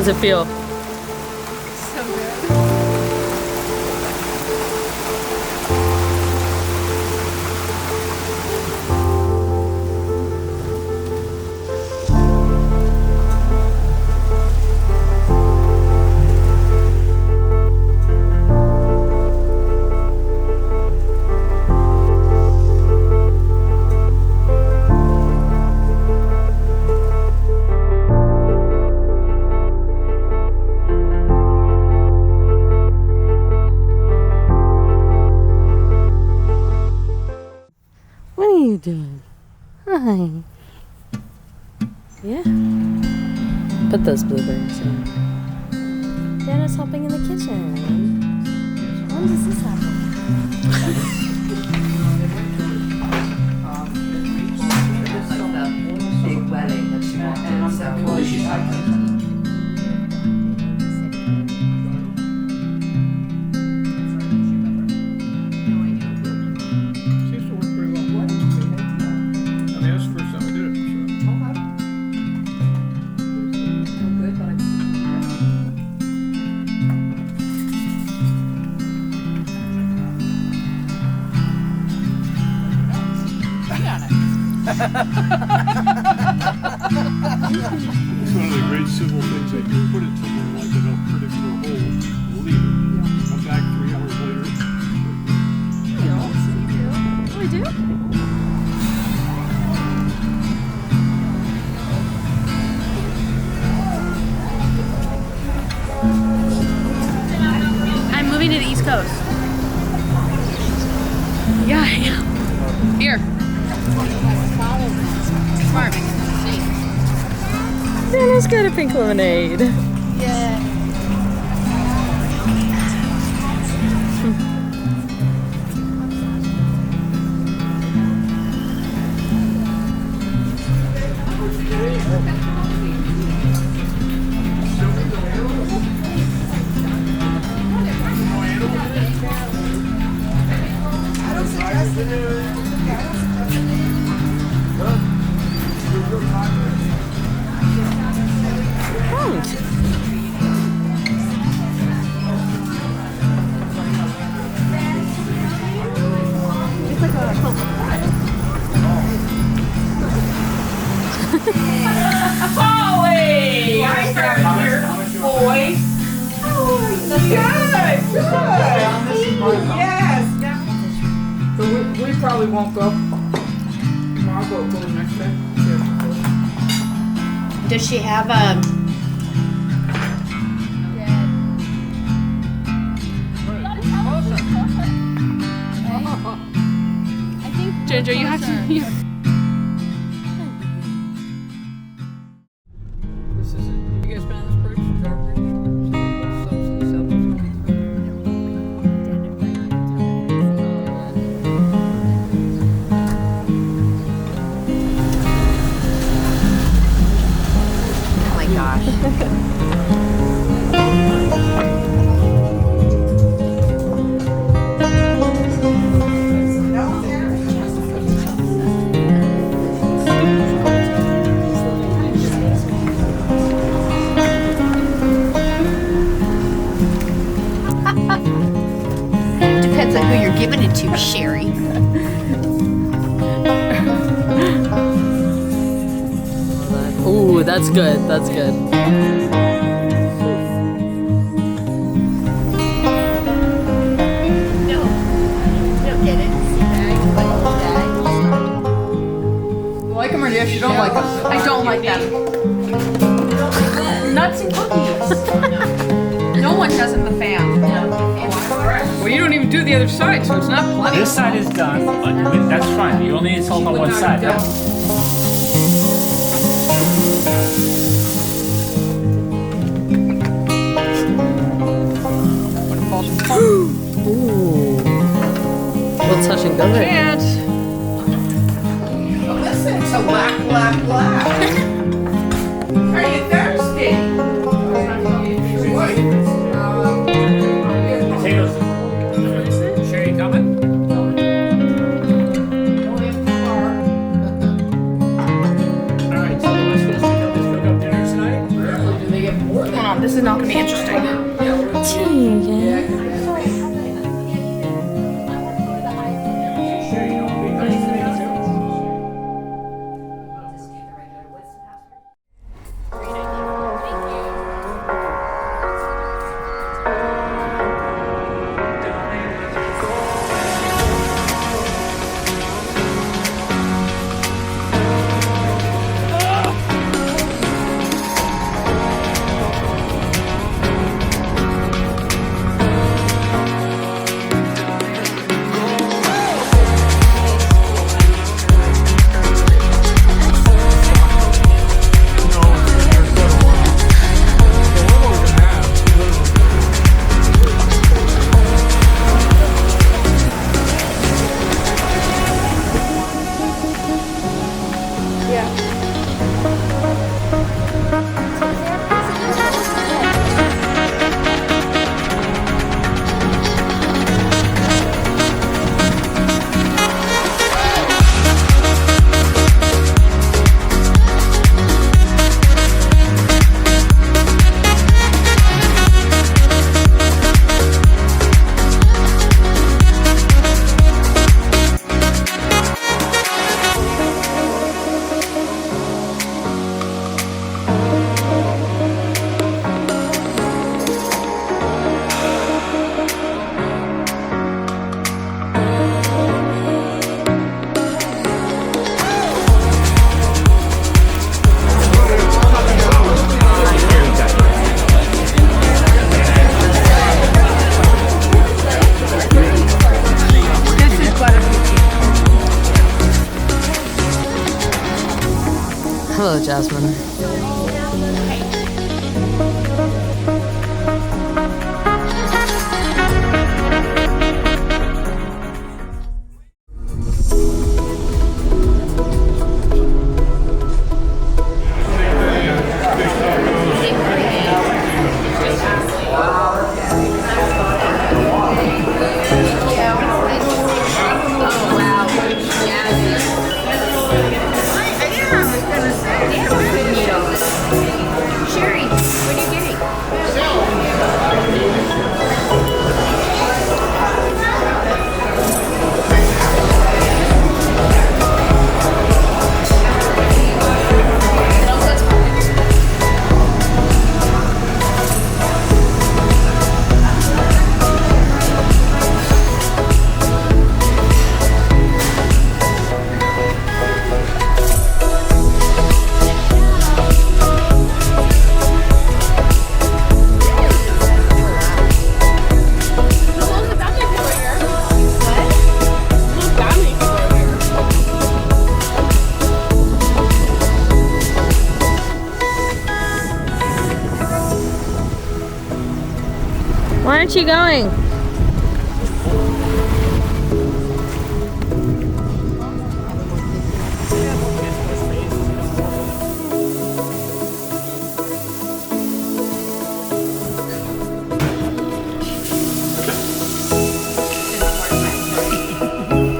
does it feel? So good. What are you doing? Hi. Yeah. Put those blueberries in. Dana's helping in the kitchen. When does this happen? Big wedding that she wanted, so she's like, Seems to work pretty well. I mean, that's the first time we did it, It's one of the great civil things they do. Put it somewhere like that, they'll put it through a hole, leave it, come back 3 hours later. We do? I'm moving to the East Coast. Yeah, I am. Here. Smart. Dana's got a pink lemonade. Yeah. Holly! I heard your voice. Good. Yes. So we probably won't go. Tomorrow we'll go next day. Does she have a... Ginger, you have to... This is it. You guys been on this bridge? Oh my gosh. Depends on who you're giving it to, Sherry. Ooh, that's good. That's good. No. You don't get it. You like them or yes, you don't like them? I don't like them. Nuts and cookies. No one does in the fam. Well, you don't even do the other side, so it's not plenty. This side is done, but that's fine. You only need salt on one side. Yeah. Ooh. We'll touch and go there. Chance. Listen to laugh, laugh, laugh. Are you thirsty? Potatoes. Sherry coming? Alright, so let's cook up dinner tonight. Do they get more than Mom, this is not gonna be interesting. Tegan. Hello, Jasmine. Why aren't you going?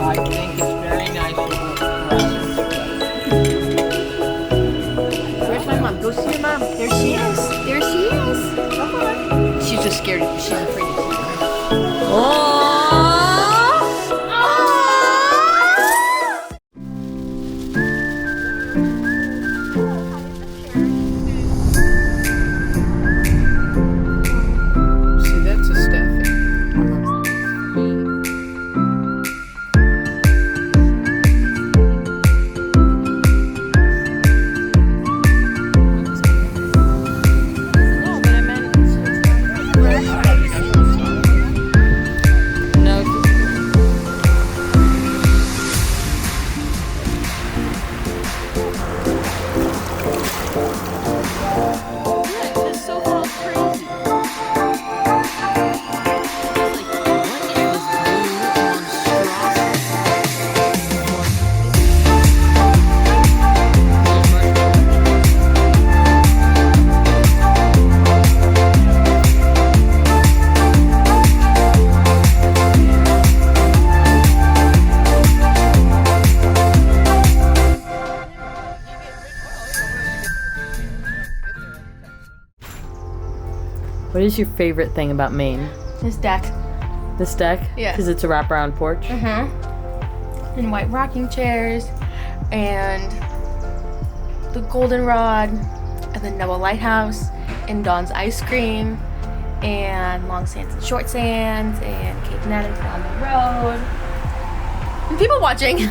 I think it's very nice. Where's my mom? Go see your mom. There she is. There she is. Come on. She's just scared. She's afraid to see her. Oh! See, that's a staffing. No, but I meant What is your favorite thing about Maine? This deck. This deck? Yeah. Because it's a wraparound porch? Mm-hmm. And white rocking chairs, and the Goldenrod, and the Nubble Lighthouse, and Donne's ice cream, and long sands and short sands, and Cape Neddick on the road, and people watching.